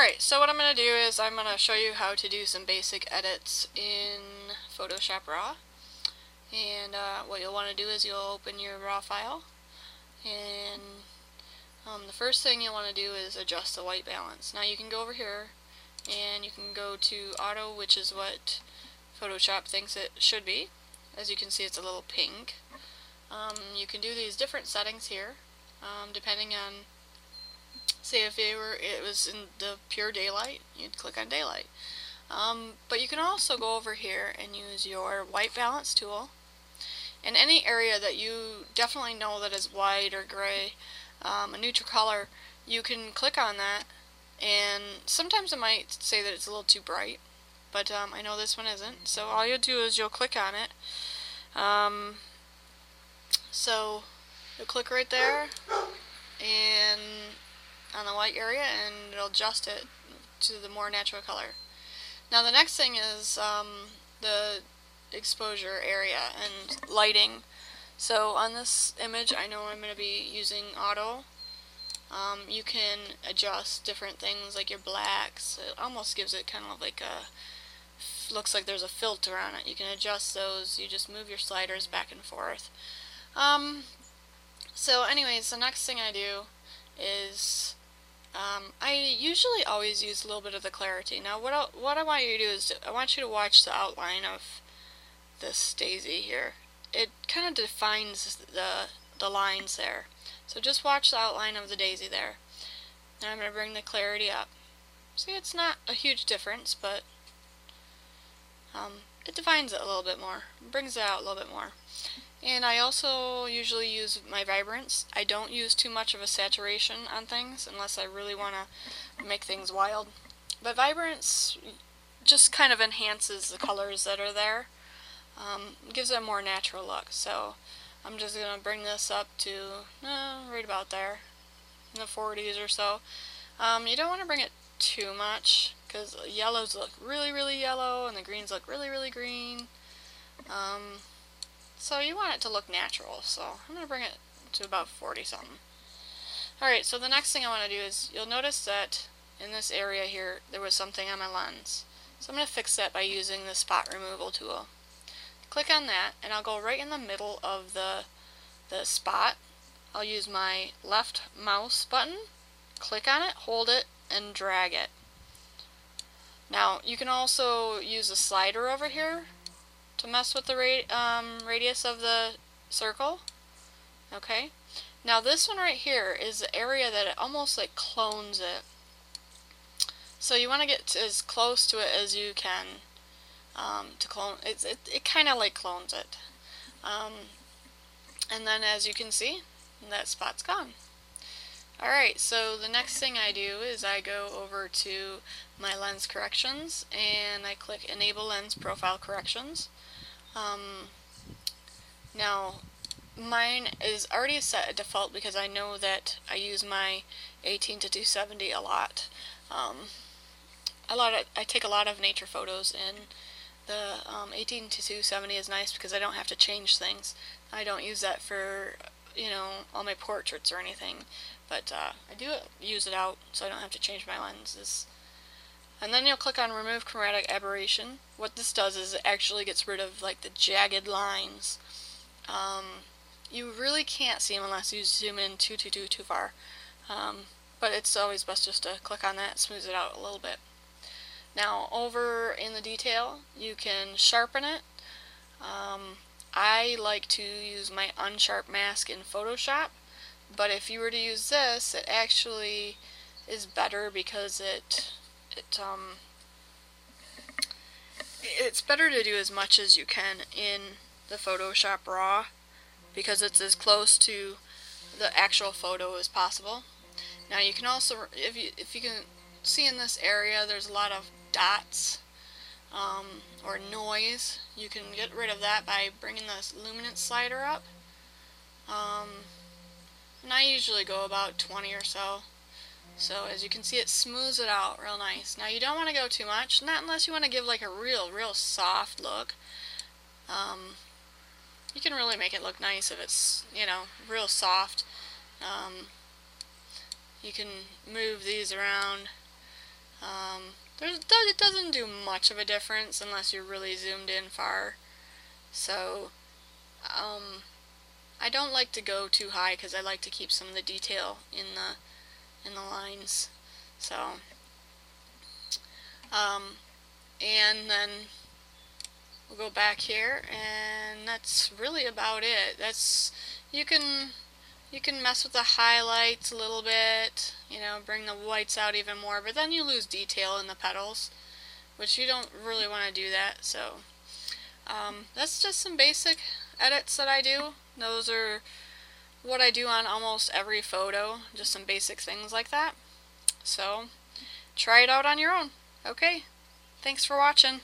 Alright, so what I'm going to do is I'm going to show you how to do some basic edits in Photoshop RAW. And what you'll want to do is you'll open your RAW file, and the first thing you'll want to do is adjust the white balance. Now you can go over here and you can go to Auto, which is what Photoshop thinks it should be. As you can see, it's a little pink. You can do these different settings here, depending on, say if it was in the pure daylight, you'd click on daylight. But you can also go over here and use your white balance tool. In any area that you definitely know that is white or gray, a neutral color, you can click on that, and sometimes it might say that it's a little too bright, but I know this one isn't. So all you'll do is you'll click on it. So you'll click right there and on the white area, and it'll adjust it to the more natural color. Now the next thing is the exposure area and lighting. So on this image, I know I'm going to be using auto. You can adjust different things like your blacks. It almost gives it kind of like looks like there's a filter on it. You can adjust those. You just move your sliders back and forth. So anyways, the next thing I do is I usually always use a little bit of the clarity. Now what I want you to do is I want you to watch the outline of this daisy here. It kind of defines the lines there. So just watch the outline of the daisy there. Now I'm going to bring the clarity up. See, it's not a huge difference, but it defines it a little bit more. It brings it out a little bit more. And I also usually use my vibrance. I don't use too much of a saturation on things unless I really want to make things wild. But vibrance just kind of enhances the colors that are there. Gives it a more natural look. So I'm just going to bring this up to right about there, in the 40s or so. You don't want to bring it too much because yellows look really, really yellow and the greens look really, really green. So you want it to look natural, so I'm going to bring it to about 40 something. Alright, so the next thing I want to do is, you'll notice that in this area here there was something on my lens. So I'm going to fix that by using the spot removal tool. Click on that and I'll go right in the middle of the spot. I'll use my left mouse button, click on it, hold it, and drag it. Now you can also use a slider over here to mess with the radius of the circle. Okay. Now this one right here is the area that it almost like clones it. So you want to get as close to it as you can to clone. It kind of like clones it. And then as you can see, that spot's gone. Alright, so the next thing I do is I go over to my lens corrections and I click Enable Lens Profile Corrections. Now mine is already set at default because I know that I use my 18-270 a lot. I take a lot of nature photos, and the 18-270 is nice because I don't have to change things. I don't use that for all my portraits or anything, but I do use it out so I don't have to change my lenses. And then you'll click on Remove Chromatic Aberration. What this does is it actually gets rid of like the jagged lines. You really can't see them unless you zoom in too far. But it's always best just to click on that, smooth it out a little bit. Now over in the detail, you can sharpen it. I like to use my unsharp mask in Photoshop, but if you were to use this, it actually is better because it's better to do as much as you can in the Photoshop RAW because it's as close to the actual photo as possible. Now you can also, if you can see in this area, there's a lot of dots or noise. You can get rid of that by bringing the luminance slider up. And I usually go about 20 or so. So as you can see, it smooths it out real nice. Now you don't want to go too much, not unless you want to give like a real soft look. You can really make it look nice if it's, real soft. You can move these around It doesn't do much of a difference unless you're really zoomed in far. So I don't like to go too high because I like to keep some of the detail in the lines. So and then we'll go back here, and that's really about it. You can mess with the highlights a little bit, bring the whites out even more, but then you lose detail in the petals, which you don't really want to do that. So that's just some basic edits that I do. Those are what I do on almost every photo, just some basic things like that. So try it out on your own. Okay, thanks for watching.